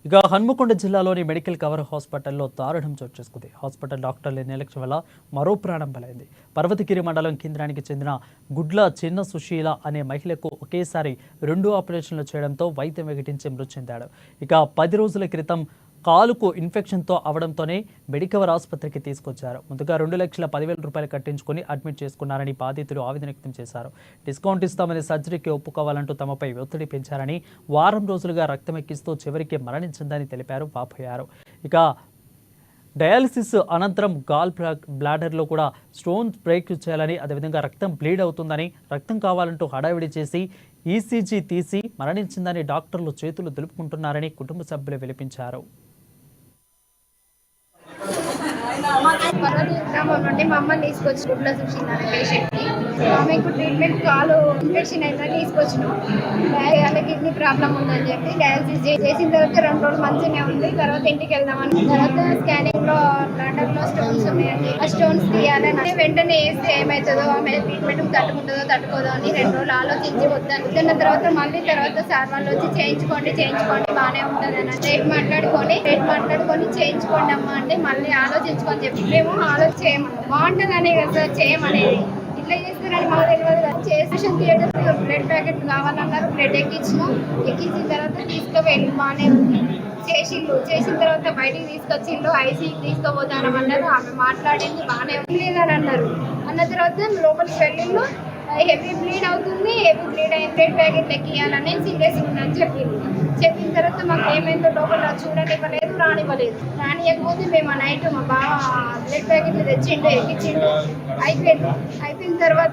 ఇక హన్మకొండ జిల్లాలోని medical cover హాస్పిటల్లో దారుణం చోటు చేసుకుంది. హాస్పిటల్ డాక్టర్ల నిర్లక్ష్యం వల్ల మరో ప్రాణం బలైంది. పర్వతగిరి మండలం కేంద్రానికి చెందిన గుడ్ల చిన్న సుశీల అనే మహిళకు ఒకేసారి 2 ఆపరేషన్లు చేయడంతో వైద్యం వెగిటించి మృతి చెందాడు. ఇక 10 రోజుల క్రితం కాలుకు ఇన్ఫెక్షన్తో అవడంతోనే మెడికవర్ ఆసుపత్రికి తీసుకొచ్చారు. ముందుగా 2,10,000 రూపాయలు కట్టించుకుని అడ్మిట్ చేసుకున్నారని బాధితులు ఆవేదన వ్యక్తం చేశారు. డిస్కౌంట్ ఇస్తామని సర్జరీకి ఒప్పుకోవాలంటూ తమపై ఒత్తిడి పెంచారని, వారం రోజులుగా రక్తం ఎక్కిస్తూ చివరికి మరణించిందని తెలిపారు. వాపోయారు. ఇక డయాలసిస్ అనంతరం గాల్ బ్లాడర్లో కూడా స్టోన్ బ్రేక్ చేయాలని, అదేవిధంగా రక్తం బ్లీడ్ అవుతుందని, రక్తం కావాలంటూ హడావిడి చేసి ఈసీజీ తీసి మరణించిందని డాక్టర్లు చేతులు దులుపుకుంటున్నారని కుటుంబ సభ్యులు విలిపించారు. గ్రామం నుండి మా అమ్మని తీసుకొచ్చి గుడ్ల సుశీల అనే పేషెంట్ని ఆమెకు ట్రీట్మెంట్ కాలు ఇన్ఫెక్షన్ అయిందని తీసుకొచ్చినాం. అలాగే కిడ్నీ ప్రాబ్లం ఉందని చెప్పి డయాలసిస్ చేసిన తర్వాత 2 రోజులు మంచిగానే ఉంది. తర్వాత ఇంటికి వెళ్దామని, తర్వాత స్కానింగ్లో బ్లడర్లో స్టోన్స్ ఉన్నాయండి, ఆ స్టోన్స్ తీయాలని వెంటనే వేస్తే ఏమవుతుందో, ఆమె ట్రీట్మెంట్ తట్టుకుంటుందో తట్టుకోదో అని 2 రోజులు ఆలోచించి వద్దన్న తర్వాత మళ్ళీ సార్ వాళ్ళు వచ్చి చేయించుకోండి బాగానే ఉంటుంది అని రేట్ మాట్లాడుకొని చేయించుకోండి అమ్మ అంటే మళ్ళీ ఆలోచించుకొని చెప్పి మేము చేయమన్నాం. బాగుంటుందని కదా చేయమనేది, ఇట్లా చేస్తారని మాకు తెలియదు కదా. చేసేషన్ థియేటర్ బ్లడ్ ప్యాకెట్ కావాలన్నారు, బ్లడ్ ఎక్కించిన తర్వాత తీసుకువెళ్ళి బాగానే ఉంది. చేసిన తర్వాత బయటికి తీసుకొచ్చిండు, ఐసీకి తీసుకుపోతానమన్నారు. ఆమె మాట్లాడింది బాగానే లేదని అన్న తర్వాత లోపలికి వెళ్ళిండు. హెవీ బ్లీడ్ అవుతుంది, హెవీ బ్లీడ్ అయిన బ్లడ్ ప్యాకెట్ ఎక్కియాలని సీరియస్ ఉందని చెప్పిన తర్వాత మాకు ఏమైందో లోపల చూడనివ్వలేదు, రానియకపోతే మేము నైట్ మా బావ బ్లడ్ ప్యాకెట్లు తెచ్చిండు, ఎక్కించిండు. అయిపోయిన తర్వాత